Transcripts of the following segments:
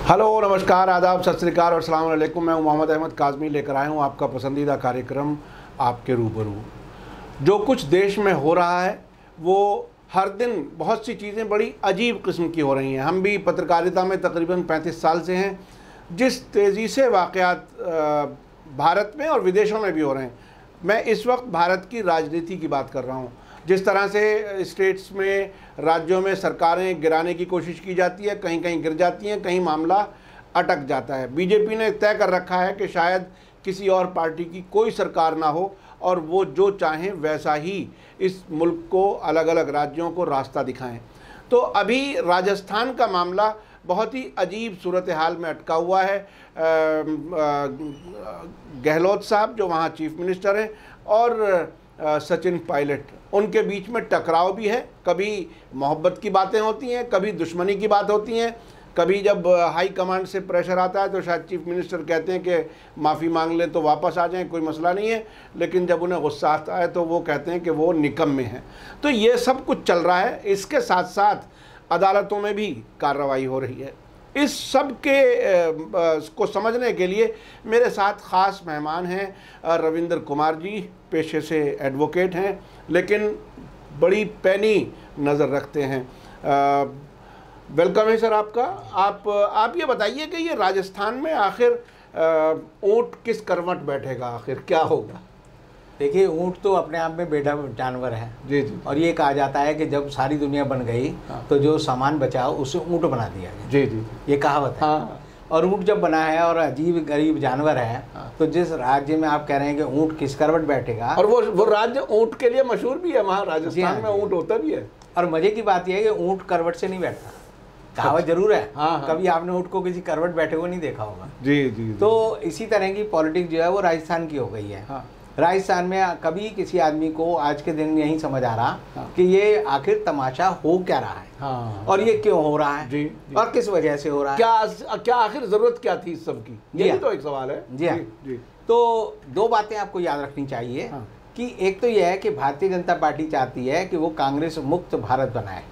Hello, नमस्कार, आदाब, सत श्री अकाल और अस्सलाम वालेकुम। मैं मोहम्मद अहमद काज़मी लेकर आया हूँ आपका पसंदीदा कार्यक्रम आपके रूबरू। जो कुछ देश में हो रहा है वो हर दिन बहुत सी चीज़ें बड़ी अजीब किस्म की हो रही हैं। हम भी पत्रकारिता में तकरीबन 35 साल से हैं। जिस तेज़ी से वाक़यात भारत में और विदेशों में भी हो रहे हैं, मैं इस वक्त भारत की राजनीति की बात कर रहा हूँ। जिस तरह से स्टेट्स में, राज्यों में सरकारें गिराने की कोशिश की जाती है, कहीं कहीं गिर जाती हैं, कहीं मामला अटक जाता है। बीजेपी ने तय कर रखा है कि शायद किसी और पार्टी की कोई सरकार ना हो और वो जो चाहें वैसा ही इस मुल्क को, अलग अलग राज्यों को रास्ता दिखाएं। तो अभी राजस्थान का मामला बहुत ही अजीब सूरत हाल में अटका हुआ है। गहलोत साहब जो वहाँ चीफ मिनिस्टर हैं और सचिन पायलट, उनके बीच में टकराव भी है। कभी मोहब्बत की बातें होती हैं, कभी दुश्मनी की बात होती हैं। कभी जब हाई कमांड से प्रेशर आता है तो शायद चीफ मिनिस्टर कहते हैं कि माफ़ी मांग लें तो वापस आ जाएं, कोई मसला नहीं है। लेकिन जब उन्हें गुस्सा आता है तो वो कहते हैं कि वो निकम्मे हैं। तो ये सब कुछ चल रहा है। इसके साथ साथ अदालतों में भी कार्रवाई हो रही है। इस सब के को समझने के लिए मेरे साथ ख़ास मेहमान हैं। रविंद्र कुमार जी पेशे से एडवोकेट हैं, लेकिन बड़ी पैनी नज़र रखते हैं। वेलकम है सर आपका। आप ये बताइए कि ये राजस्थान में आखिर ऊँट किस करवट बैठेगा, आखिर क्या होगा? देखिए, ऊँट तो अपने आप में बेटा जानवर है। जी जी। और ये कहा जाता है कि जब सारी दुनिया बन गई तो जो सामान बचा उसे ऊँट बना दिया गया। जी जी, ये कहावत है। हाँ। और ऊँट जब बना है और अजीब गरीब जानवर है, तो जिस राज्य में आप कह रहे हैं कि ऊँट किस करवट बैठेगा, और वो राज्य ऊँट के लिए मशहूर भी है। वहाँ राजस्थान में ऊँट होता भी है। और मजे की बात यह है कि ऊँट करवट से नहीं बैठता। कहावत जरूर है। हाँ। कभी आपने ऊँट को किसी करवट बैठे हुए नहीं देखा होगा। जी जी। तो इसी तरह की पॉलिटिक्स जो है वो राजस्थान की हो गई है। हाँ। राजस्थान में कभी किसी आदमी को आज के दिन नहीं समझ आ रहा कि ये आखिर तमाशा हो क्या रहा है। हाँ। और ये क्यों हो रहा है। जी। और किस वजह से हो रहा है। क्या आखिर जरूरत क्या थी इस सब की, ये भी तो एक सवाल है। जी हाँ। जी। तो दो बातें आपको याद रखनी चाहिए। हाँ। कि एक तो यह है कि भारतीय जनता पार्टी चाहती है कि वो कांग्रेस मुक्त भारत बनाए।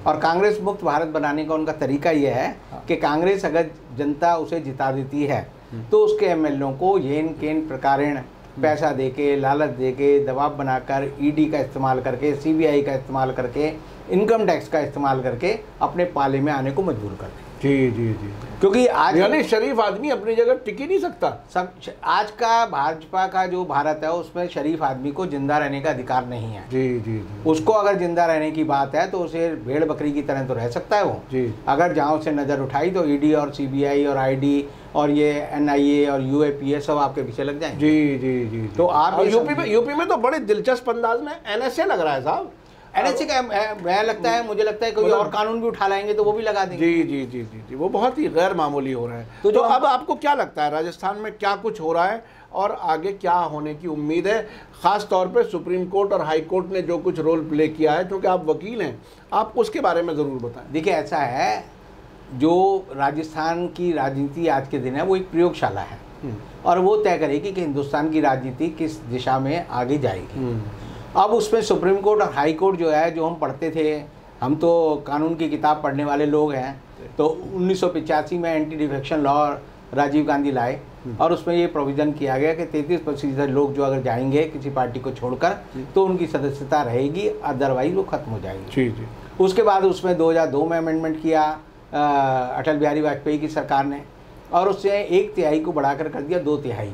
और कांग्रेस मुक्त भारत बनाने का उनका तरीका यह है कि कांग्रेस अगर जनता उसे जिता देती है तो उसके एमएलए को येन केन प्रकारेण पैसा देके, लालच देके, दबाव बनाकर, ईडी का इस्तेमाल करके, सीबीआई का इस्तेमाल करके, इनकम टैक्स का इस्तेमाल करके अपने पाले में आने को मजबूर कर दें। जी जी जी। क्योंकि आज यानी शरीफ आदमी अपनी जगह टिक ही नहीं सकता। सब आज का भाजपा का जो भारत है उसमें शरीफ आदमी को जिंदा रहने का अधिकार नहीं है। जी जी जी। उसको अगर जिंदा रहने की बात है तो उसे भेड़ बकरी की तरह तो रह सकता है वो। जी। अगर जहाँ उसे नज़र उठाई तो ईडी और सीबीआई और आईडी और ये एनआईए और यूएपीए सब आपके पीछे लग जाएंगे। जी जी जी। तो आप यूपी में तो बड़े दिलचस्प अंदाज में एनएसए लग रहा है साहब। एनएसए का मुझे लगता है कोई और कानून भी उठा लाएंगे तो वो भी लगा देंगे। जी जी जी जी जी। वो बहुत ही गैर मामूली हो रहा है। तो अब आपको क्या लगता है राजस्थान में क्या कुछ हो रहा है और आगे क्या होने की उम्मीद है? ख़ास तौर पे सुप्रीम कोर्ट और हाई कोर्ट ने जो कुछ रोल प्ले किया है, क्योंकि आप वकील हैं, आप उसके बारे में ज़रूर बताएं। देखिए, ऐसा है, जो राजस्थान की राजनीति आज के दिन है वो एक प्रयोगशाला है और वो तय करेगी कि हिंदुस्तान की राजनीति किस दिशा में आगे जाएगी। अब उसमें सुप्रीम कोर्ट और हाई कोर्ट जो है, जो हम पढ़ते थे, हम तो कानून की किताब पढ़ने वाले लोग हैं, तो 1985 में anti defection law Rajiv Gandhi लाए और उसमें ये प्रोविज़न किया गया कि 33% लोग जो अगर जाएंगे किसी पार्टी को छोड़कर तो उनकी सदस्यता रहेगी, अदरवाइज वो खत्म हो जाएगी। जी जी। उसके बाद उसमें 2002 में अमेंडमेंट किया अटल बिहारी वाजपेयी की सरकार ने, और उससे 1/3 को बढ़ाकर कर दिया 2/3,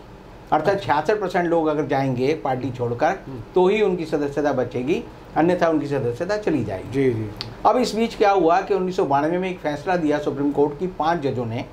अर्थात 66% लोग अगर जाएंगे पार्टी छोड़कर तो ही उनकी सदस्यता बचेगी, अन्यथा उनकी सदस्यता चली जाएगी। जी जी। अब इस बीच क्या हुआ कि 1992 में एक फैसला दिया सुप्रीम कोर्ट की 5 जजों ने,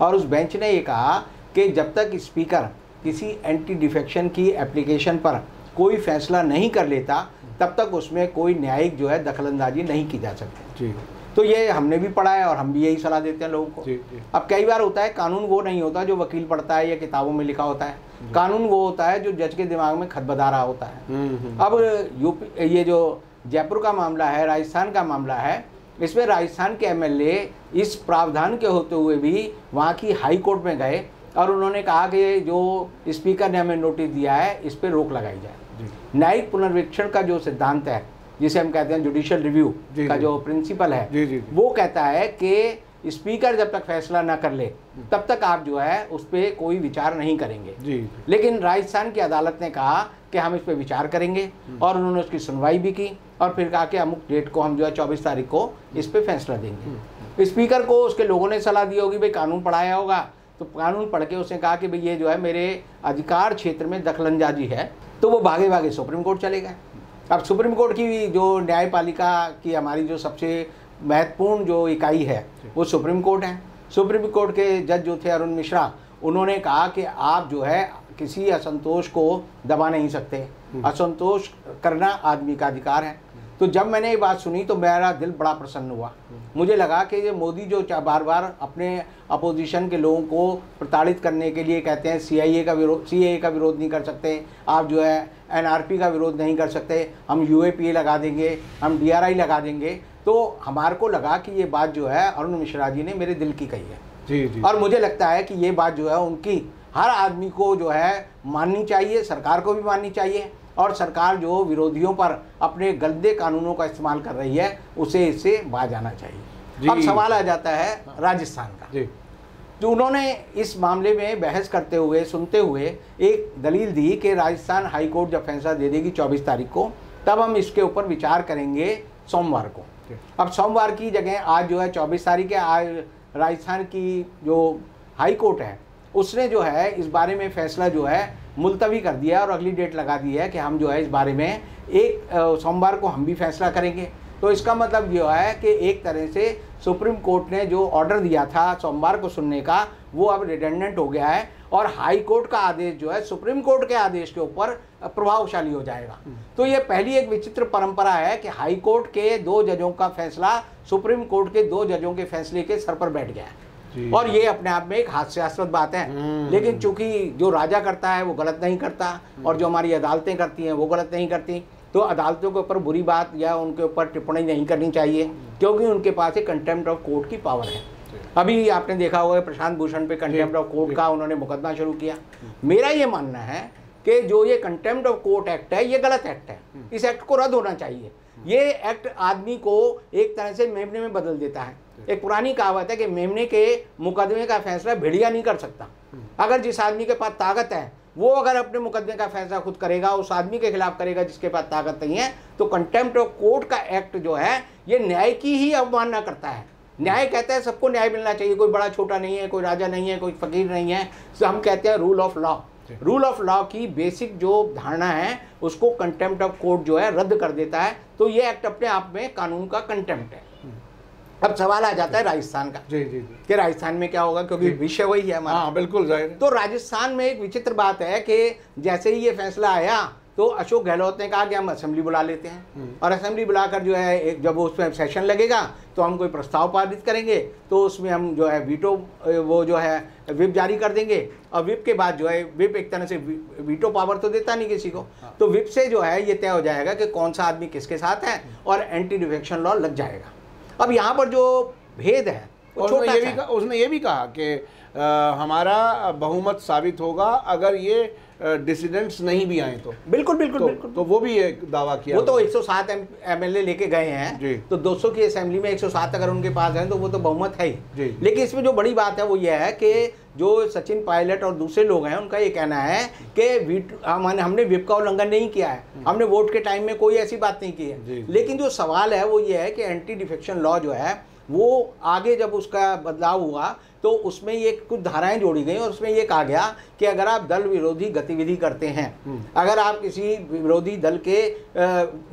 और उस बेंच ने ये कहा कि जब तक स्पीकर किसी एंटी डिफेक्शन की एप्लीकेशन पर कोई फैसला नहीं कर लेता तब तक उसमें कोई न्यायिक जो है दखलंदाजी नहीं की जा सकती। जी। तो ये हमने भी पढ़ा है और हम भी यही सलाह देते हैं लोगों को। जी जी। अब कई बार होता है कानून वो नहीं होता जो वकील पढ़ता है या किताबों में लिखा होता है, कानून वो होता है जो जज के दिमाग में खदबदा रहा होता है। अब यूपी, ये जो जयपुर का मामला है, राजस्थान का मामला है, इसमें राजस्थान के एमएलए इस प्रावधान के होते हुए भी वहाँ की हाई कोर्ट में गए और उन्होंने कहा कि जो स्पीकर ने हमें नोटिस दिया है इस पर रोक लगाई जाए। न्यायिक पुनर्वीक्षण का जो सिद्धांत है, जिसे हम कहते हैं जुडिशियल रिव्यू का जो प्रिंसिपल है, वो कहता है कि स्पीकर जब तक फैसला ना कर ले तब तक आप जो है उस पर कोई विचार नहीं करेंगे। जी। लेकिन राजस्थान की अदालत ने कहा कि हम इस पर विचार करेंगे और उन्होंने उसकी सुनवाई भी की और फिर कहा कि अमुक डेट को हम जो है 24 तारीख को इस पर फैसला देंगे। स्पीकर को उसके लोगों ने सलाह दी होगी, भाई कानून पढ़ाया होगा, तो कानून पढ़ के उसने कहा कि भाई ये जो है मेरे अधिकार क्षेत्र में दखलंदाजी है, तो वो भागे भागे सुप्रीम कोर्ट चले गए। अब सुप्रीम कोर्ट की जो न्यायपालिका की हमारी जो सबसे महत्वपूर्ण जो इकाई है वो सुप्रीम कोर्ट है। सुप्रीम कोर्ट के जज जो थे अरुण मिश्रा, उन्होंने कहा कि आप जो है किसी असंतोष को दबा नहीं सकते, असंतोष करना आदमी का अधिकार है। तो जब मैंने ये बात सुनी तो मेरा दिल बड़ा प्रसन्न हुआ। मुझे लगा कि ये मोदी जो बार बार अपने अपोजिशन के लोगों को प्रताड़ित करने के लिए कहते हैं सीआईए का विरोध नहीं कर सकते, आप जो है एनआरपी का विरोध नहीं कर सकते, हम यूएपीए लगा देंगे, हम डीआरआई लगा देंगे, तो हमारे को लगा कि ये बात जो है अरुण मिश्रा जी ने मेरे दिल की कही है। जी जी। और मुझे लगता है कि ये बात जो है उनकी हर आदमी को जो है माननी चाहिए, सरकार को भी माननी चाहिए, और सरकार जो विरोधियों पर अपने गंदे कानूनों का इस्तेमाल कर रही है उसे इससे बाज आना चाहिए। अब सवाल आ जाता है राजस्थान का। जी। जो उन्होंने इस मामले में बहस करते हुए सुनते हुए एक दलील दी कि राजस्थान हाई कोर्ट जब फैसला दे देगी 24 तारीख को, तब हम इसके ऊपर विचार करेंगे सोमवार को। अब सोमवार की जगह आज जो है 24 तारीख है, आज राजस्थान की जो हाई कोर्ट है उसने जो है इस बारे में फैसला जो है मुलतवी कर दिया और अगली डेट लगा दी है कि हम जो है इस बारे में सोमवार को हम भी फैसला करेंगे। तो इसका मतलब जो है कि एक तरह से सुप्रीम कोर्ट ने जो ऑर्डर दिया था सोमवार को सुनने का वो अब रिडेंडेंट हो गया है और हाई कोर्ट का आदेश जो है सुप्रीम कोर्ट के आदेश के ऊपर प्रभावशाली हो जाएगा। तो ये पहली एक विचित्र परंपरा है कि हाई कोर्ट के 2 जजों का फैसला सुप्रीम कोर्ट के 2 जजों के फैसले के सर पर बैठ गया है और ये अपने आप में एक हास्यास्पद बात है। लेकिन चूंकि जो राजा करता है वो गलत नहीं करता और जो हमारी अदालतें करती हैं वो गलत नहीं करती, तो अदालतों के ऊपर बुरी बात या उनके ऊपर टिप्पणी नहीं करनी चाहिए क्योंकि उनके पास एक कंटेम्प्ट ऑफ कोर्ट की पावर है। अभी आपने देखा होगा प्रशांत भूषण पे कंटेम्प्ट ऑफ कोर्ट का उन्होंने मुकदमा शुरू किया। मेरा ये मानना है कि जो ये कंटेम्प्ट ऑफ कोर्ट एक्ट है ये गलत एक्ट है, इस एक्ट को रद्द होना चाहिए। ये एक्ट आदमी को एक तरह से मेमने में बदल देता है। एक पुरानी कहावत है कि मेमने के मुकदमे का फैसला भेड़िया नहीं कर सकता। अगर जिस आदमी के पास ताकत है वो अगर अपने मुकदमे का फैसला खुद करेगा, उस आदमी के खिलाफ करेगा जिसके पास ताकत नहीं है, तो कंटेम्प्ट ऑफ कोर्ट का एक्ट जो है ये न्याय की ही अवमानना करता है। न्याय कहता है सबको न्याय मिलना चाहिए, कोई बड़ा छोटा नहीं है, कोई राजा नहीं है, कोई फकीर नहीं है, तो हम कहते हैं rule of law. Rule of law की बेसिक जो धारणा है उसको कंटेम्प्ट ऑफ कोर्ट जो है रद्द कर देता है। तो ये एक्ट अपने आप में कानून का कंटेम्प्ट है। अब सवाल आ जाता है राजस्थान का। जी जी कि राजस्थान में क्या होगा, क्योंकि विषय वही है हमारा। हाँ बिल्कुल जाहिर है। तो राजस्थान में एक विचित्र बात है कि जैसे ही ये फैसला आया तो अशोक गहलोत ने कहा कि हम असेंबली बुला लेते हैं और असेंबली बुलाकर जो है एक जब उसमें सेशन लगेगा तो हम कोई प्रस्ताव पारित करेंगे तो उसमें हम जो है वीटो वो जो है विप जारी कर देंगे और विप के बाद जो है विप एक तरह से वीटो पावर तो देता नहीं किसी को, तो विप से जो है ये तय हो जाएगा कि कौन सा आदमी किसके साथ है और एंटी डिफेक्शन लॉ लग जाएगा। अब यहाँ पर जो भेद है उसने ये भी कहा कि हमारा बहुमत साबित होगा अगर ये डिसिडेंट्स नहीं भी आए तो। बिल्कुल बिल्कुल बिल्कुल। तो वो भी एक दावा किया। वो तो 107 एमएलए लेके गए हैं तो 200 की असेंबली में 107 अगर उनके पास है तो वो तो बहुमत है ही। लेकिन इसमें जो बड़ी बात है वो ये है कि जो सचिन पायलट और दूसरे लोग हैं उनका ये कहना है कि हमने विप का उल्लंघन नहीं किया है, हमने वोट के टाइम में कोई ऐसी बात नहीं की है। लेकिन जो सवाल है वो ये है कि एंटी डिफेक्शन लॉ जो है वो आगे जब उसका बदलाव हुआ तो उसमें ये कुछ धाराएं जोड़ी गई और उसमें ये कहा गया कि अगर आप दल विरोधी गतिविधि करते हैं, अगर आप किसी विरोधी दल के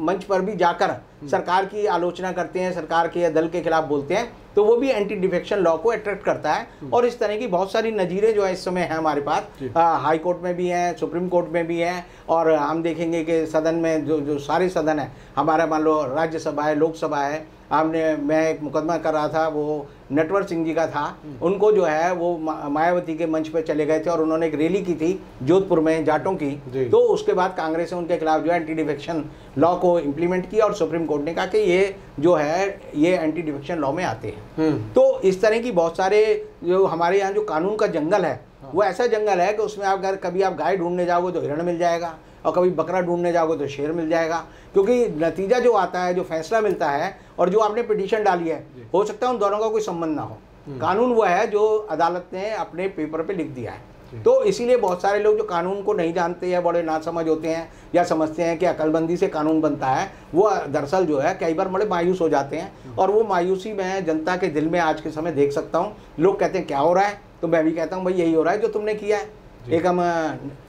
मंच पर भी जाकर सरकार की आलोचना करते हैं, सरकार के या दल के खिलाफ बोलते हैं, तो वो भी एंटी डिफेक्शन लॉ को अट्रैक्ट करता है। और इस तरह की बहुत सारी नज़ीरें जो है इस समय है हमारे पास, हाई कोर्ट में भी हैं, सुप्रीम कोर्ट में भी हैं, और हम देखेंगे कि सदन में जो सारे सदन है हमारा, मान लो राज्यसभा है, लोकसभा है, मैं एक मुकदमा कर रहा था वो नटवर सिंह जी का था, उनको जो है वो मायावती के मंच पे चले गए थे और उन्होंने एक रैली की थी जोधपुर में जाटों की, तो उसके बाद कांग्रेस ने उनके खिलाफ जो है एंटी डिफेक्शन लॉ को इम्प्लीमेंट किया और सुप्रीम कोर्ट ने कहा कि ये जो है ये एंटी डिफेक्शन लॉ में आते हैं। तो इस तरह की बहुत सारे जो हमारे यहाँ जो कानून का जंगल है वो ऐसा जंगल है कि उसमें आप अगर कभी आप गाय ढूंढने जाओगे तो हिरण मिल जाएगा और कभी बकरा ढूंढने जाओगे तो शेर मिल जाएगा, क्योंकि नतीजा जो आता है, जो फैसला मिलता है और जो आपने पिटीशन डाली है, हो सकता है उन दोनों का कोई संबंध ना हो, कानून वो है जो अदालत ने अपने पेपर पे लिख दिया है। तो इसीलिए बहुत सारे लोग जो कानून को नहीं जानते या बड़े नासमझ होते हैं या समझते हैं कि अकलमंदी से कानून बनता है, वो दरअसल जो है कई बार बड़े मायूस हो जाते हैं। और वो मायूसी मैं जनता के दिल में आज के समय देख सकता हूँ। लोग कहते हैं क्या हो रहा है, तो मैं भी कहता हूँ भाई यही हो रहा है जो तुमने किया है। एक हम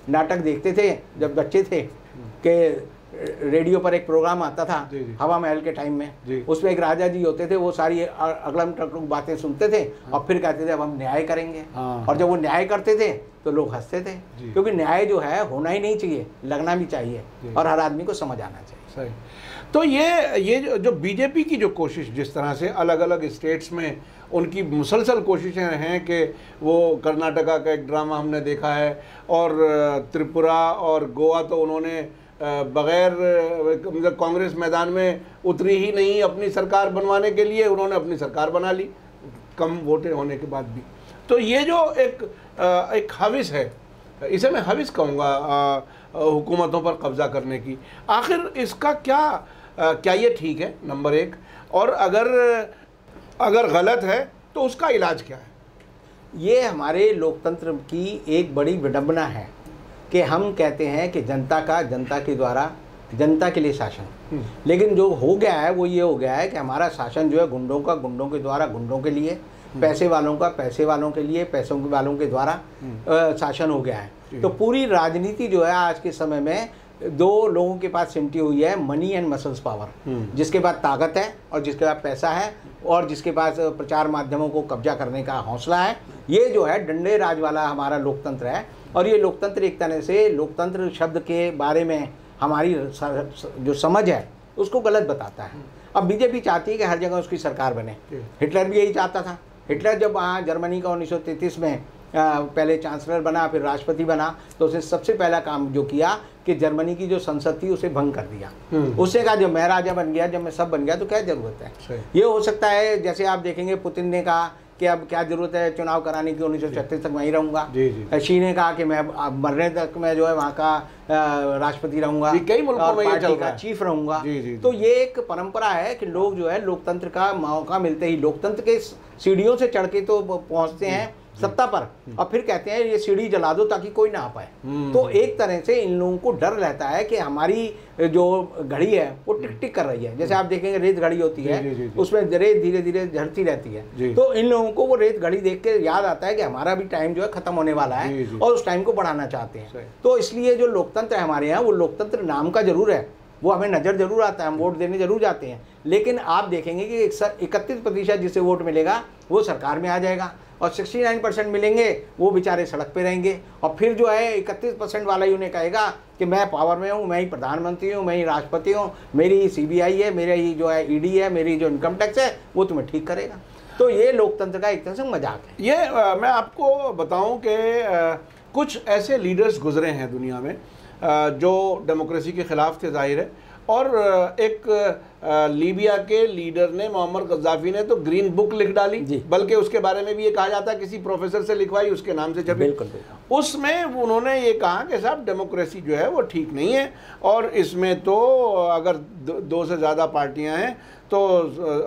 नाटक देखते थे जब बच्चे थे कि रेडियो पर एक प्रोग्राम आता था हवा महल के टाइम में, उसमें एक राजा जी होते थे, वो सारी अगलम टकलुम बातें सुनते थे और फिर कहते थे अब हम न्याय करेंगे। और जब वो न्याय करते थे तो लोग हंसते थे, क्योंकि न्याय जो है होना ही नहीं चाहिए, लगना भी चाहिए और हर आदमी को समझ आना चाहिए। सही। तो ये जो बीजेपी की जो कोशिश, जिस तरह से अलग अलग स्टेट्स में उनकी मुसलसल कोशिशें हैं कि वो कर्नाटका का एक ड्रामा हमने देखा है, और त्रिपुरा और गोवा तो उन्होंने बग़ैर मतलब कांग्रेस मैदान में उतरी ही नहीं अपनी सरकार बनवाने के लिए, उन्होंने अपनी सरकार बना ली कम वोटें होने के बाद भी। तो ये जो एक हविस है, इसे मैं हविस कहूँगा हुकूमतों पर कब्ज़ा करने की, आखिर इसका क्या ये ठीक है नंबर एक, और अगर गलत है तो उसका इलाज क्या है? ये हमारे लोकतंत्र की एक बड़ी विडंबना है कि हम कहते हैं कि जनता के द्वारा जनता के लिए शासन, लेकिन जो हो गया है वो ये हो गया है कि हमारा शासन जो है गुंडों के द्वारा गुंडों के लिए, पैसे वालों का पैसे वालों के लिए, पैसों वालों के द्वारा शासन हो गया है। तो पूरी राजनीति जो है आज के समय में दो लोगों के पास सिमटी हुई है, मनी एंड मसल्स पावर, जिसके पास ताकत है और जिसके पास पैसा है और जिसके पास प्रचार माध्यमों को कब्जा करने का हौसला है। ये जो है डंडे राज वाला हमारा लोकतंत्र है। और ये लोकतंत्र एक तरह से लोकतंत्र शब्द के बारे में हमारी जो समझ है उसको गलत बताता है। अब बीजेपी चाहती है कि हर जगह उसकी सरकार बने। हिटलर भी यही चाहता था। हिटलर जब वहाँ जर्मनी का 1933 में पहले चांसलर बना, फिर राष्ट्रपति बना, तो उसने सबसे पहला काम जो किया कि जर्मनी की जो संसद थी उसे भंग कर दिया। उसने कहा जब मैं राजा बन गया, जब मैं सब बन गया तो क्या ज़रूरत है। ये हो सकता है जैसे आप देखेंगे पुतिन ने कहा कि अब क्या ज़रूरत है चुनाव कराने की, 1936 तक वहीं रहूँगा। शी ने कहा कि मैं मरने तक मैं जो है वहाँ का राष्ट्रपति रहूँगा, कई मुल्कों में ये चल रहा है, चीफ रहूँगा। तो ये एक परंपरा है कि लोग जो है लोकतंत्र का मौका मिलते ही लोकतंत्र के सीढ़ियों से चढ़ के तो पहुँचते हैं सत्ता पर, और फिर कहते हैं ये सीढ़ी जला दो ताकि कोई ना आ पाए। तो एक तरह से इन लोगों को डर रहता है कि हमारी जो घड़ी है वो टिक टिक कर रही है। जैसे आप देखेंगे रेत घड़ी होती है, उसमें रेत धीरे धीरे झड़ती रहती है। तो इन लोगों को वो रेत घड़ी देख के याद आता है कि हमारा भी टाइम जो है खत्म होने वाला है और उस टाइम को बढ़ाना चाहते हैं। तो इसलिए जो लोकतंत्र है हमारे यहाँ, वो लोकतंत्र नाम का जरूर है, वो हमें नज़र जरूर आता है, हम वोट देने जरूर जाते हैं, लेकिन आप देखेंगे कि 31% जिसे वोट मिलेगा वो सरकार में आ जाएगा और 69% मिलेंगे वो बेचारे सड़क पे रहेंगे। और फिर जो है 31% वाला ही उन्हें कहेगा कि मैं पावर में हूँ, मैं ही प्रधानमंत्री हूँ, मैं ही राष्ट्रपति हूँ, मेरी CBI है, मेरा ही जो है ED है, मेरी जो इनकम टैक्स है वो तुम्हें ठीक करेगा। तो ये लोकतंत्र का एक तरह से मजाक है। ये मैं आपको बताऊँ कि कुछ ऐसे लीडर्स गुजरे हैं दुनिया में जो डेमोक्रेसी के ख़िलाफ़ थे, जाहिर है, और एक लीबिया के लीडर ने, मोहम्मद गद्दाफी ने तो ग्रीन बुक लिख डाली, बल्कि उसके बारे में भी ये कहा जाता है किसी प्रोफेसर से लिखवाई, उसके नाम से छपी। उसमें उन्होंने ये कहा कि साहब डेमोक्रेसी जो है वो ठीक नहीं है और इसमें तो अगर दो से ज़्यादा पार्टियां हैं तो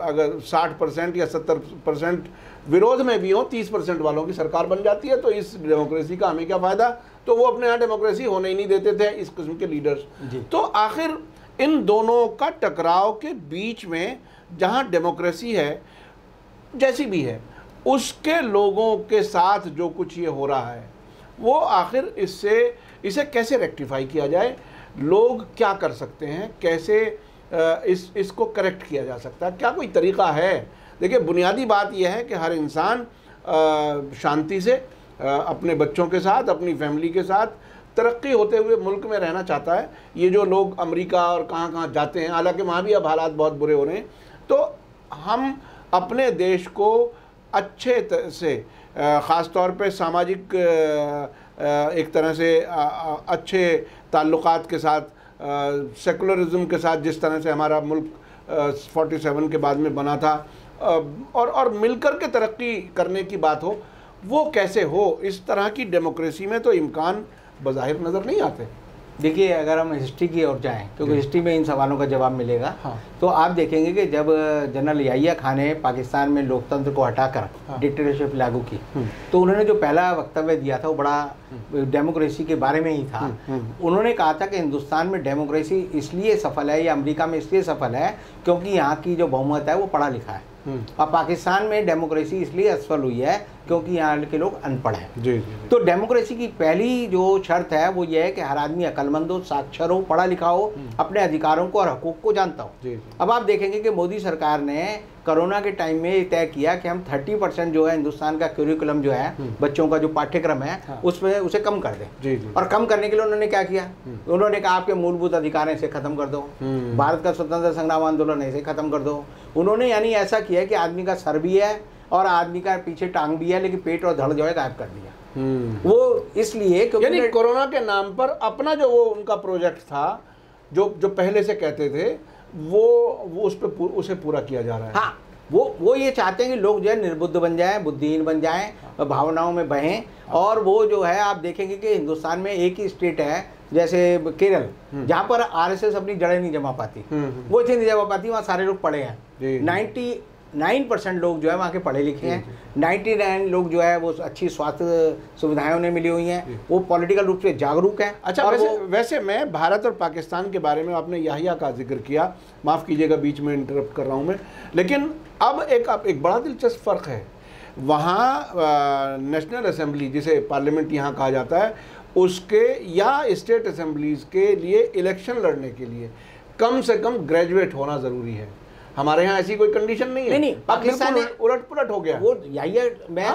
अगर 60% या 70% विरोध में भी हो, 30% वालों की सरकार बन जाती है, तो इस डेमोक्रेसी का हमें क्या फ़ायदा। तो वो अपने यहाँ डेमोक्रेसी होने ही नहीं देते थे इस किस्म के लीडर्स। तो आखिर इन दोनों का टकराव के बीच में जहाँ डेमोक्रेसी है जैसी भी है, उसके लोगों के साथ जो कुछ ये हो रहा है वो आखिर इसे कैसे रेक्टिफाई किया जाए, लोग क्या कर सकते हैं, कैसे इसको करेक्ट किया जा सकता है, क्या कोई तरीक़ा है? देखिए, बुनियादी बात यह है कि हर इंसान शांति से अपने बच्चों के साथ, अपनी फैमिली के साथ तरक्की होते हुए मुल्क में रहना चाहता है। ये जो लोग अमेरिका और कहाँ कहाँ जाते हैं, हालांकि वहाँ भी अब हालात बहुत बुरे हो रहे हैं, तो हम अपने देश को अच्छे से ख़ास तौर पे सामाजिक एक तरह से अच्छे ताल्लुकात के साथ, सेकुलरिज्म के साथ, जिस तरह से हमारा मुल्क 47 के बाद में बना था, और मिलकर के तरक्की करने की बात हो, वो कैसे हो? इस तरह की डेमोक्रेसी में तो इम्कान बज़ाहिर नज़र नहीं आते। देखिए, अगर हम हिस्ट्री की ओर जाएं, क्योंकि हिस्ट्री में इन सवालों का जवाब मिलेगा, हाँ। तो आप देखेंगे कि जब जनरल याहिया खान ने पाकिस्तान में लोकतंत्र को हटाकर डिक्टेटरशिप लागू की, तो उन्होंने जो पहला वक्तव्य दिया था वो बड़ा डेमोक्रेसी के बारे में ही था। उन्होंने कहा था कि हिंदुस्तान में डेमोक्रेसी इसलिए सफल है या अमेरिका में इसलिए सफल है क्योंकि यहाँ की जो बहुमत है वो पढ़ा लिखा है, और पाकिस्तान में डेमोक्रेसी इसलिए असफल हुई है क्योंकि यहाँ के लोग अनपढ़ हैं। जी। तो डेमोक्रेसी की पहली जो शर्त है वो ये है कि हर आदमी अक्लमंद हो, साक्षर हो, पढ़ा लिखा हो, अपने अधिकारों को और हकूक़ को जानता हो। अब आप देखेंगे कि मोदी सरकार ने कोरोना के टाइम में तय किया कि हम 30% जो है हिंदुस्तान का करिकुलम जो है, बच्चों का जो पाठ्यक्रम है, उसमें उसे कम कर दें। और कम करने के लिए उन्होंने क्या किया? उन्होंने कहा आपके मूलभूत अधिकार इसे खत्म कर दो, भारत का स्वतंत्र संग्राम आंदोलन इसे खत्म कर दो। उन्होंने यानी ऐसा किया कि आदमी का सर भी है और आदमी का पीछे टांग भी है, लेकिन पेट और धड़ जो है गायब कर दिया। वो इसलिए क्योंकि कोरोना के नाम पर अपना जो वो उनका प्रोजेक्ट था, जो पहले से कहते थे, वो उस पे उसे पूरा किया जा रहा है। हाँ, वो ये चाहते हैं कि लोग जो है निर्बुद्ध बन जाएं, बुद्धिहीन बन जाएं, भावनाओं में बहें। और वो जो है आप देखेंगे कि हिंदुस्तान में एक ही स्टेट है जैसे केरल, जहाँ पर आरएसएस अपनी जड़ें नहीं जमा पाती, वो इतनी नहीं जमा पाती, वहाँ सारे लोग पढ़े हैं। 99% लोग जो है वहाँ के पढ़े लिखे हैं, 99 लोग जो है वो अच्छी स्वास्थ्य सुविधाएं उन्हें मिली हुई हैं, वो पॉलिटिकल रूप से जागरूक हैं। अच्छा, वैसे मैं भारत और पाकिस्तान के बारे में, आपने याहिया का जिक्र किया, माफ़ कीजिएगा बीच में इंटरप्ट कर रहा हूँ मैं, लेकिन अब एक बड़ा दिलचस्प फ़र्क है। वहाँ नेशनल असेंबली, जिसे पार्लियामेंट यहाँ कहा जाता है, उसके या स्टेट असेंबलीज़ के लिए इलेक्शन लड़ने के लिए कम से कम ग्रेजुएट होना ज़रूरी है। हमारे यहाँ ऐसी कोई कंडीशन नहीं है। नहीं, पाकिस्तान में उलट पुलट हो गया वो। याहिया मैं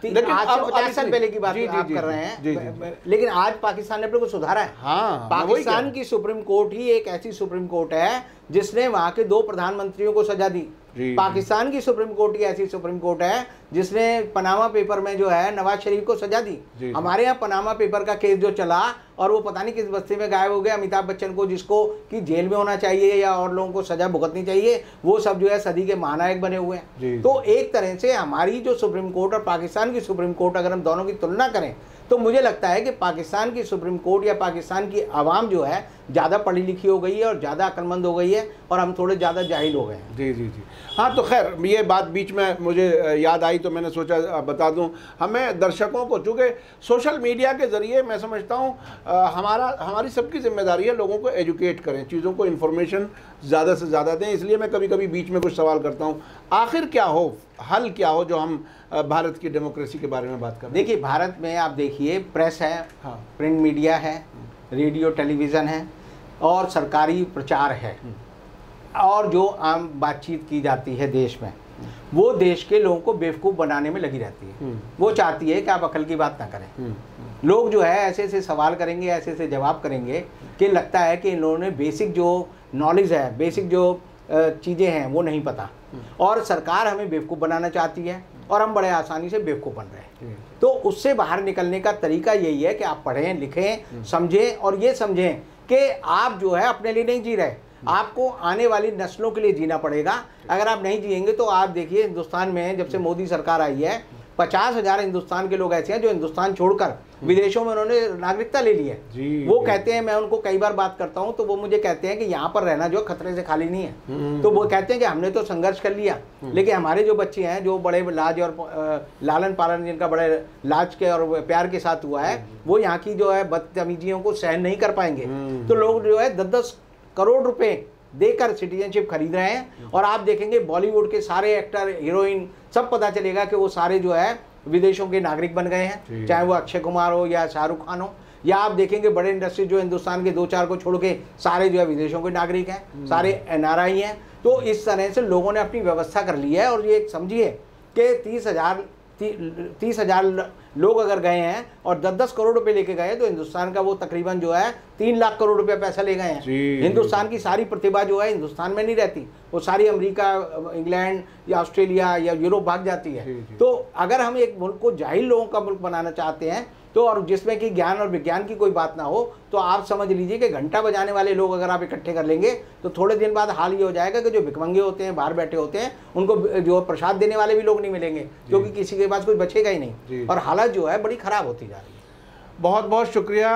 लेकिन आज से 50 साल पहले की बात आप कर रहे हैं, लेकिन आज पाकिस्तान ने अपने को सुधारा है। हाँ, पाकिस्तान की सुप्रीम कोर्ट ही एक ऐसी सुप्रीम कोर्ट है जिसने वहाँ के 2 प्रधानमंत्रियों को सजा दी। पाकिस्तान की सुप्रीम कोर्ट की ऐसी सुप्रीम कोर्ट है जिसने पनामा पेपर में जो है नवाज शरीफ को सजा दी। हमारे यहाँ पनामा पेपर का केस जो चला और वो पता नहीं किस बस्ती में गायब हो गया, अमिताभ बच्चन को जिसको कि जेल में होना चाहिए या और लोगों को सजा भुगतनी चाहिए, वो सब जो है सदी के महानायक बने हुए हैं। तो एक तरह से हमारी जो सुप्रीम कोर्ट और पाकिस्तान की सुप्रीम कोर्ट, अगर हम दोनों की तुलना करें, तो मुझे लगता है कि पाकिस्तान की सुप्रीम कोर्ट या पाकिस्तान की आवाम जो है ज़्यादा पढ़ी लिखी हो गई है और ज़्यादा अक्लमंद हो गई है, और हम थोड़े ज़्यादा जाहिल हो गए हैं। जी। हाँ, तो खैर ये बात बीच में मुझे याद आई तो मैंने सोचा बता दूं। हमें दर्शकों को, चूँकि सोशल मीडिया के ज़रिए मैं समझता हूँ हमारी सबकी जिम्मेदारी है लोगों को एजुकेट करें, चीज़ों को इन्फॉर्मेशन ज़्यादा से ज़्यादा दें। इसलिए मैं कभी कभी बीच में कुछ सवाल करता हूँ, आखिर क्या हो, हल क्या हो, जो हम भारत की डेमोक्रेसी के बारे में बात करें। देखिए, भारत में आप देखिए प्रेस है, हाँ, प्रिंट मीडिया है, रेडियो टेलीविज़न है, और सरकारी प्रचार है, और जो आम बातचीत की जाती है देश में, वो देश के लोगों को बेवकूफ़ बनाने में लगी रहती है। वो चाहती है कि आप अकल की बात ना करें। लोग जो है ऐसे ऐसे सवाल करेंगे, ऐसे ऐसे जवाब करेंगे कि लगता है कि इन लोगों ने बेसिक जो नॉलेज है, बेसिक जो चीज़ें हैं वो नहीं पता, और सरकार हमें बेवकूफ़ बनाना चाहती है और हम बड़े आसानी से बेवकूफ़ बन रहे हैं। तो उससे बाहर निकलने का तरीका यही है कि आप पढ़ें, लिखें, समझें, और ये समझें कि आप जो है अपने लिए नहीं जी रहे, आपको आने वाली नस्लों के लिए जीना पड़ेगा। अगर आप नहीं जिएंगे तो आप देखिए, हिंदुस्तान में जब से मोदी सरकार आई है, 50,000 हिंदुस्तान के लोग ऐसे हैं जो हिंदुस्तान छोड़कर विदेशों में उन्होंने नागरिकता ले ली है। वो कहते हैं, मैं उनको कई बार बात करता हूं तो वो मुझे कहते हैं कि यहाँ पर रहना जो खतरे से खाली नहीं है। तो वो कहते हैं कि हमने तो संघर्ष कर लिया, लेकिन हमारे जो बच्चे हैं जो बड़े लाज और लालन पालन जिनका बड़े लाज के और प्यार के साथ हुआ है, वो यहाँ की जो है बदतमीजियों को सहन नहीं कर पाएंगे। तो लोग जो है 10-10 करोड़ रुपए देकर सिटीजनशिप खरीद रहे हैं, और आप देखेंगे बॉलीवुड के सारे एक्टर, हीरोइन, सब पता चलेगा कि वो सारे जो है विदेशों के नागरिक बन गए हैं, चाहे वो अक्षय कुमार हो या शाहरुख खान हो, या आप देखेंगे बड़े इंडस्ट्री जो हिंदुस्तान के 2-4 को छोड़ के सारे जो है विदेशों के नागरिक हैं, सारे NRI हैं। तो इस तरह से लोगों ने अपनी व्यवस्था कर ली है। और ये समझिए कि 30,000 लोग अगर गए हैं और 10-10 करोड़ रुपए लेके गए, तो हिंदुस्तान का वो तकरीबन जो है 3 लाख करोड़ रुपए पैसा ले गए हैं। हिंदुस्तान की सारी प्रतिभा जो है हिंदुस्तान में नहीं रहती, वो सारी अमेरिका, इंग्लैंड या ऑस्ट्रेलिया या यूरोप भाग जाती है। तो अगर हम एक मुल्क को जाहिल लोगों का मुल्क बनाना चाहते हैं, तो और जिसमें कि ज्ञान और विज्ञान की कोई बात ना हो, तो आप समझ लीजिए कि घंटा बजाने वाले लोग अगर आप इकट्ठे कर लेंगे, तो थोड़े दिन बाद हाल ये हो जाएगा कि जो भिखमंगे होते हैं, बाहर बैठे होते हैं, उनको जो प्रसाद देने वाले भी लोग नहीं मिलेंगे, क्योंकि किसी के पास कुछ बचेगा ही नहीं, और हालत जो है बड़ी खराब होती जा रही है। बहुत बहुत शुक्रिया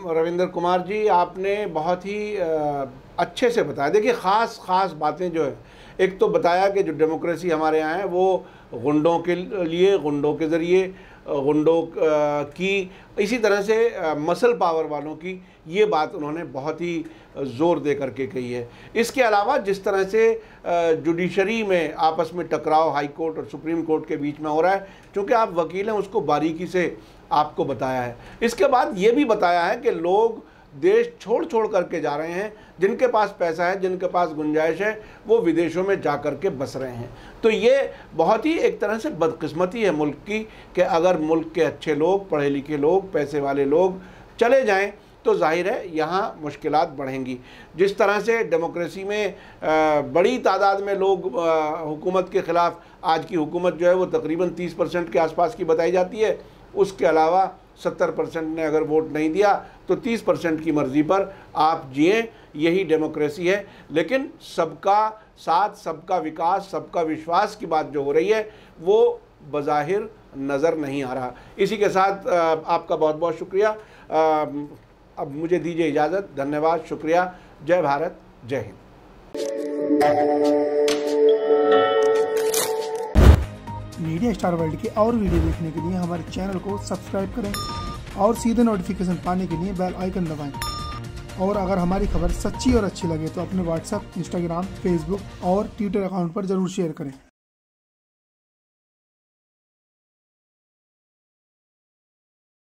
रविंद्र कुमार जी, आपने बहुत ही अच्छे से बताया। देखिए ख़ास बातें जो है, एक तो बताया कि जो डेमोक्रेसी हमारे यहाँ है वो गुंडों के लिए, गुंडों के ज़रिए, गुंडों की, इसी तरह से मसल पावर वालों की, ये बात उन्होंने बहुत ही ज़ोर दे करके कही है। इसके अलावा जिस तरह से जुडिशरी में आपस में टकराव हाई कोर्ट और सुप्रीम कोर्ट के बीच में हो रहा है, क्योंकि आप वकील हैं, उसको बारीकी से आपको बताया है। इसके बाद ये भी बताया है कि लोग देश छोड़ करके जा रहे हैं, जिनके पास पैसा है, जिनके पास गुंजाइश है, वो विदेशों में जा कर के बस रहे हैं। तो ये बहुत ही एक तरह से बदकिस्मती है मुल्क की कि अगर मुल्क के अच्छे लोग, पढ़े लिखे लोग, पैसे वाले लोग चले जाएं तो जाहिर है यहाँ मुश्किलात बढ़ेंगी। जिस तरह से डेमोक्रेसी में बड़ी तादाद में लोग हुकूमत के ख़िलाफ़, आज की हुकूमत जो है वो तकरीबन 30% के आसपास की बताई जाती है, उसके अलावा 70% ने अगर वोट नहीं दिया तो 30% की मर्ज़ी पर आप जिए, यही डेमोक्रेसी है। लेकिन सबका साथ, सबका विकास, सबका विश्वास की बात जो हो रही है वो बज़ाहिर नज़र नहीं आ रहा। इसी के साथ आपका बहुत बहुत शुक्रिया। अब मुझे दीजिए इजाज़त। धन्यवाद, शुक्रिया। जय भारत, जय हिंद। मीडिया स्टार वर्ल्ड के और वीडियो देखने के लिए हमारे चैनल को सब्सक्राइब करें और सीधे नोटिफिकेशन पाने के लिए बेल आइकन दबाएं। और अगर हमारी खबर सच्ची और अच्छी लगे तो अपने व्हाट्सएप, इंस्टाग्राम, फेसबुक और ट्विटर अकाउंट पर ज़रूर शेयर करें।